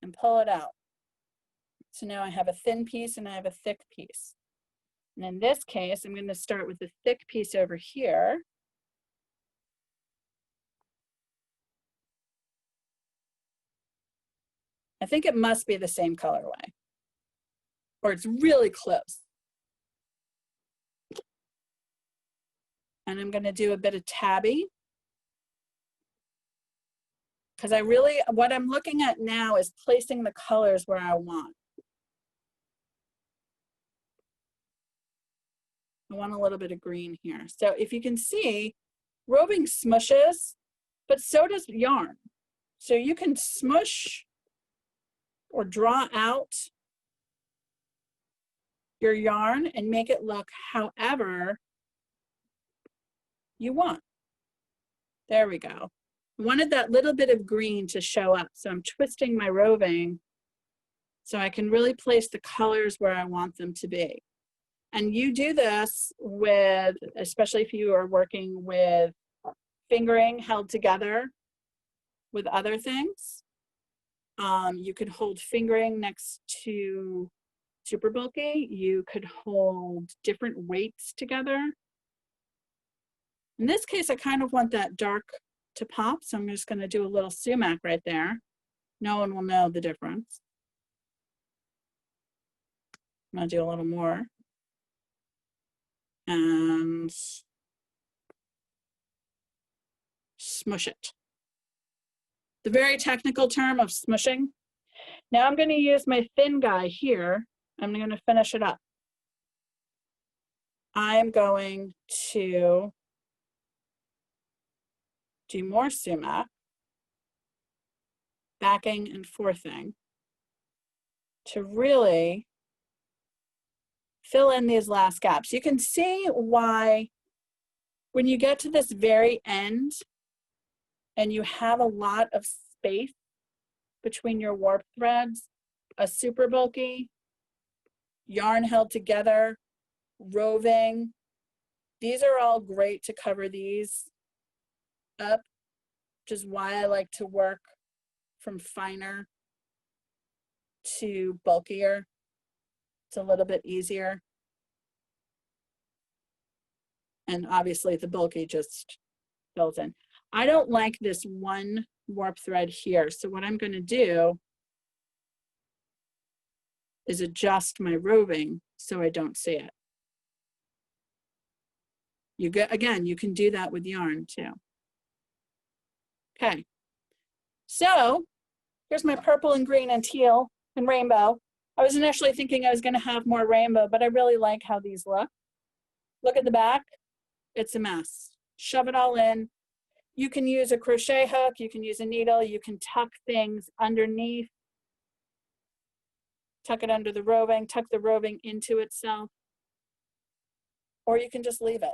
and pull it out. So now I have a thin piece and I have a thick piece. And in this case, I'm going to start with the thick piece over here. I think it must be the same colorway, or it's really close. And I'm going to do a bit of tabby. Because I really, what I'm looking at now is placing the colors where I want. I want a little bit of green here. So if you can see, roving smushes, but so does yarn. So you can smush or draw out your yarn and make it look however you want. There we go. I wanted that little bit of green to show up. So I'm twisting my roving so I can really place the colors where I want them to be. And you do this with, especially if you are working with fingering held together with other things. You could hold fingering next to super bulky. You could hold different weights together. In this case, I kind of want that dark to pop, so I'm just going to do a little sumac right there. No one will know the difference. I'm going to do a little more. And smush it. The very technical term of smushing. Now I'm going to use my thin guy here. I'm going to finish it up. I'm going to do more sumac, backing and forthing, to really fill in these last gaps. You can see why when you get to this very end and you have a lot of space between your warp threads, a super bulky, yarn held together, roving, these are all great to cover these up, which is why I like to work from finer to bulkier. It's a little bit easier. And obviously the bulky just fills in. I don't like this one warp thread here. So what I'm going to do is adjust my roving so I don't see it. You get, again, you can do that with yarn too. Okay. So here's my purple and green and teal and rainbow. I was initially thinking I was going to have more rainbow, but I really like how these look. Look at the back. It's a mess. Shove it all in. You can use a crochet hook. You can use a needle. You can tuck things underneath. Tuck it under the roving. Tuck the roving into itself. Or you can just leave it.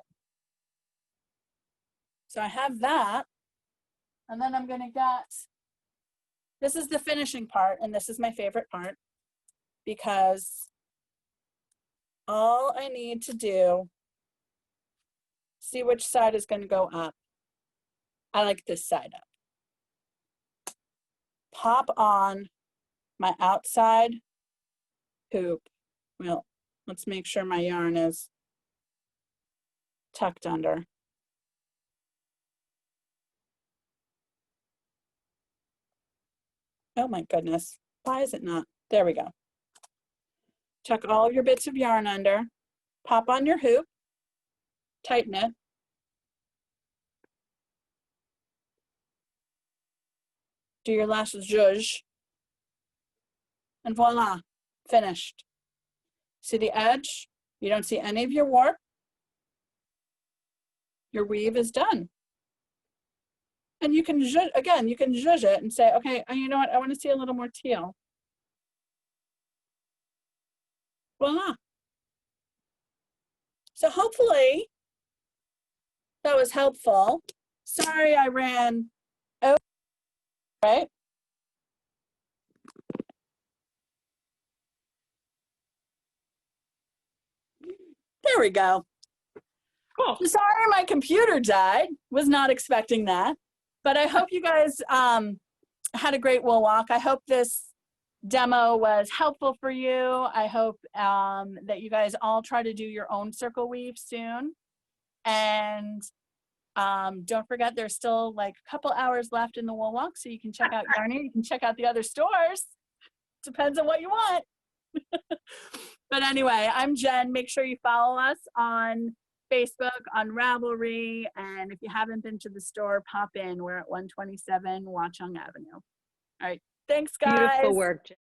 So I have that. And then I'm going to get, this is the finishing part, and this is my favorite part, because all I need to do, see which side is going to go up. I like this side up. Pop on my outside hoop. Well, let's make sure my yarn is tucked under. Oh my goodness, why is it not? There we go. Tuck all of your bits of yarn under, pop on your hoop, tighten it. Do your last zhuzh, and voila, finished. See the edge? You don't see any of your warp. Your weave is done. And you can, again, you can zhuzh it and say, okay, you know what? I want to see a little more teal. Voila. So hopefully that was helpful. Sorry I ran over, right? There we go. Cool. Sorry my computer died. Was not expecting that. But I hope you guys had a great wool walk. I hope this demo was helpful for you. I hope that you guys all try to do your own circle weave soon. And don't forget, there's still like a couple hours left in the wool walk, so you can check out Yarnia. You can check out the other stores. Depends on what you want. But anyway, I'm Jen. Make sure you follow us on Facebook, on Ravelry, and if you haven't been to the store, pop in. We're at 127 Watchung Avenue. All right, thanks guys. Beautiful work, Jen.